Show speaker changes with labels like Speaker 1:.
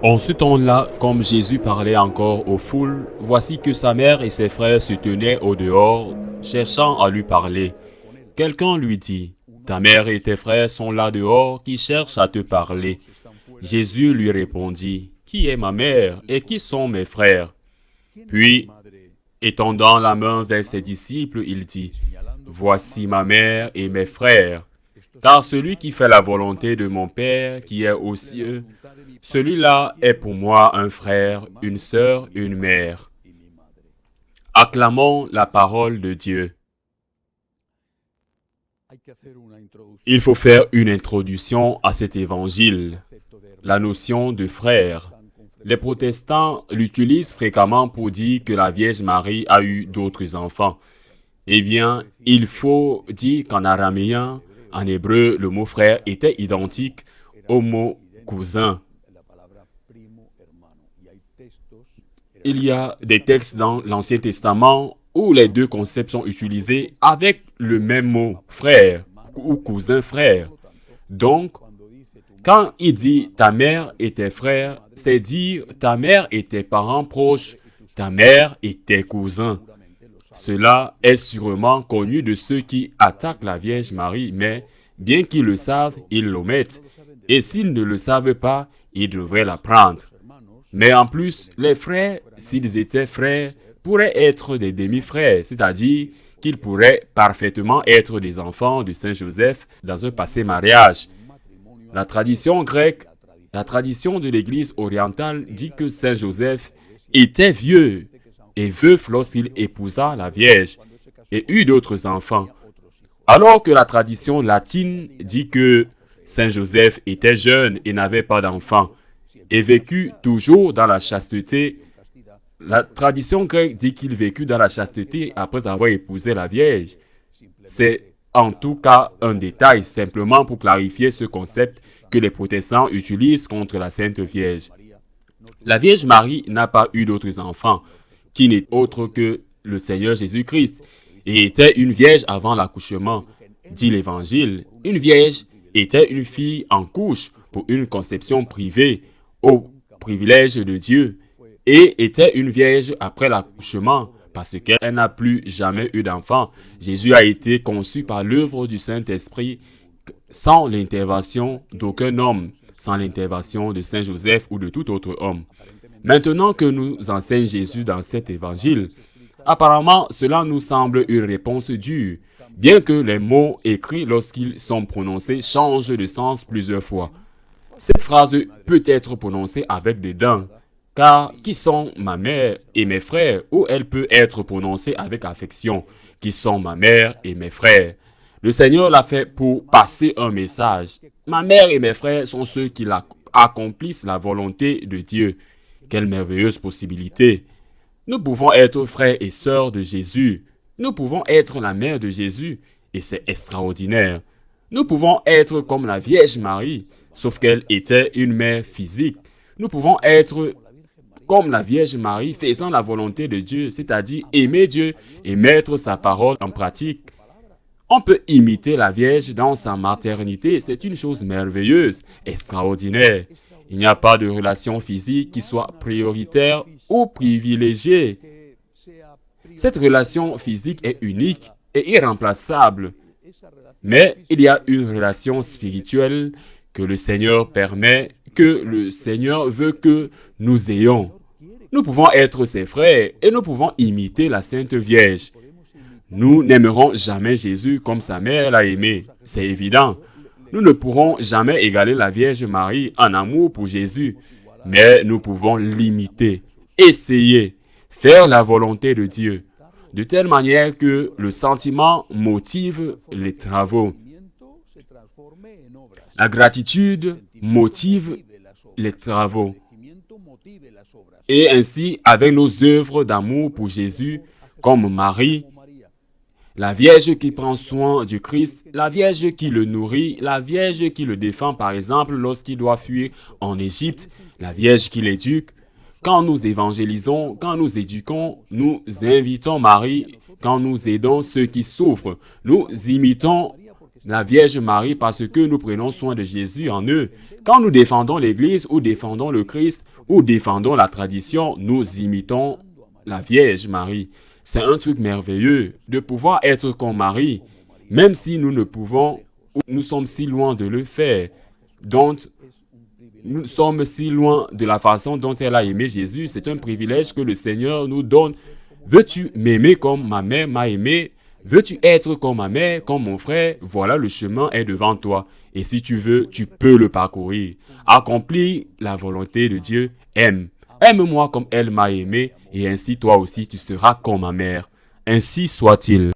Speaker 1: En ce temps-là, comme Jésus parlait encore aux foules, voici que sa mère et ses frères se tenaient au dehors, cherchant à lui parler. Quelqu'un lui dit, « Ta mère et tes frères sont là dehors, qui cherchent à te parler. » Jésus lui répondit, « Qui est ma mère et qui sont mes frères ?» Puis, étendant la main vers ses disciples, il dit, « Voici ma mère et mes frères. Car celui qui fait la volonté de mon Père, qui est aux cieux, celui-là est pour moi un frère, une sœur, une mère. » Acclamons la parole de Dieu. Il faut faire une introduction à cet évangile. La notion de frère. Les protestants l'utilisent fréquemment pour dire que la Vierge Marie a eu d'autres enfants. Eh bien, il faut dire qu'en araméen, en hébreu, le mot frère était identique au mot cousin. Il y a des textes dans l'Ancien Testament où les deux concepts sont utilisés avec le même mot, frère ou cousin frère. Donc, quand il dit ta mère et tes frères, c'est dire ta mère et tes parents proches, ta mère et tes cousins. Cela est sûrement connu de ceux qui attaquent la Vierge Marie, mais bien qu'ils le savent, ils l'omettent. Et s'ils ne le savent pas, ils devraient l'apprendre. Mais en plus, les frères, s'ils étaient frères, pourraient être des demi-frères, c'est-à-dire qu'ils pourraient parfaitement être des enfants de Saint Joseph dans un passé mariage. La tradition grecque, la tradition de l'Église orientale dit que Saint Joseph était vieux et veuf lorsqu'il épousa la Vierge et eut d'autres enfants. Alors que la tradition latine dit que Saint Joseph était jeune et n'avait pas d'enfants et vécut toujours dans la chasteté. La tradition grecque dit qu'il vécut dans la chasteté après avoir épousé la Vierge. C'est en tout cas un détail, simplement pour clarifier ce concept que les protestants utilisent contre la Sainte Vierge. La Vierge Marie n'a pas eu d'autres enfants, qui n'est autre que le Seigneur Jésus-Christ, et était une vierge avant l'accouchement, dit l'Évangile. Une vierge était une fille en couche pour une conception privée au privilège de Dieu, et était une vierge après l'accouchement, parce qu'elle n'a plus jamais eu d'enfant. Jésus a été conçu par l'œuvre du Saint-Esprit sans l'intervention d'aucun homme, sans l'intervention de Saint Joseph ou de tout autre homme. Maintenant que nous enseigne Jésus dans cet évangile, apparemment cela nous semble une réponse dure, bien que les mots écrits lorsqu'ils sont prononcés changent de sens plusieurs fois. Cette phrase peut être prononcée avec dédain, car qui sont ma mère et mes frères, ou elle peut être prononcée avec affection, qui sont ma mère et mes frères. Le Seigneur l'a fait pour passer un message. Ma mère et mes frères sont ceux qui accomplissent la volonté de Dieu. Quelle merveilleuse possibilité! Nous pouvons être frères et sœurs de Jésus. Nous pouvons être la mère de Jésus, et c'est extraordinaire. Nous pouvons être comme la Vierge Marie, sauf qu'elle était une mère physique. Nous pouvons être comme la Vierge Marie, faisant la volonté de Dieu, c'est-à-dire aimer Dieu et mettre sa parole en pratique. On peut imiter la Vierge dans sa maternité, c'est une chose merveilleuse, extraordinaire. Il n'y a pas de relation physique qui soit prioritaire ou privilégiée. Cette relation physique est unique et irremplaçable. Mais il y a une relation spirituelle que le Seigneur permet, que le Seigneur veut que nous ayons. Nous pouvons être ses frères et nous pouvons imiter la Sainte Vierge. Nous n'aimerons jamais Jésus comme sa mère l'a aimé, c'est évident. Nous ne pourrons jamais égaler la Vierge Marie en amour pour Jésus, mais nous pouvons l'imiter, essayer, faire la volonté de Dieu, de telle manière que le sentiment motive les travaux. La gratitude motive les travaux. Et ainsi, avec nos œuvres d'amour pour Jésus, comme Marie, la Vierge qui prend soin du Christ, la Vierge qui le nourrit, la Vierge qui le défend par exemple lorsqu'il doit fuir en Égypte, la Vierge qui l'éduque, Quand nous évangélisons, quand nous éduquons, nous invitons Marie, quand nous aidons ceux qui souffrent, nous imitons la Vierge Marie parce que nous prenons soin de Jésus en eux. Quand nous défendons l'Église ou défendons le Christ ou défendons la tradition, nous imitons la Vierge Marie. C'est un truc merveilleux de pouvoir être comme Marie, même si nous ne pouvons ou nous sommes si loin de le faire. Donc, nous sommes si loin de la façon dont elle a aimé Jésus. C'est un privilège que le Seigneur nous donne. Veux-tu m'aimer comme ma mère m'a aimé? Veux-tu être comme ma mère, comme mon frère? Voilà, le chemin est devant toi. Et si tu veux, tu peux le parcourir. Accomplis la volonté de Dieu. Aime. Aime-moi comme elle m'a aimé. Et ainsi, toi aussi, tu seras comme ma mère. Ainsi soit-il.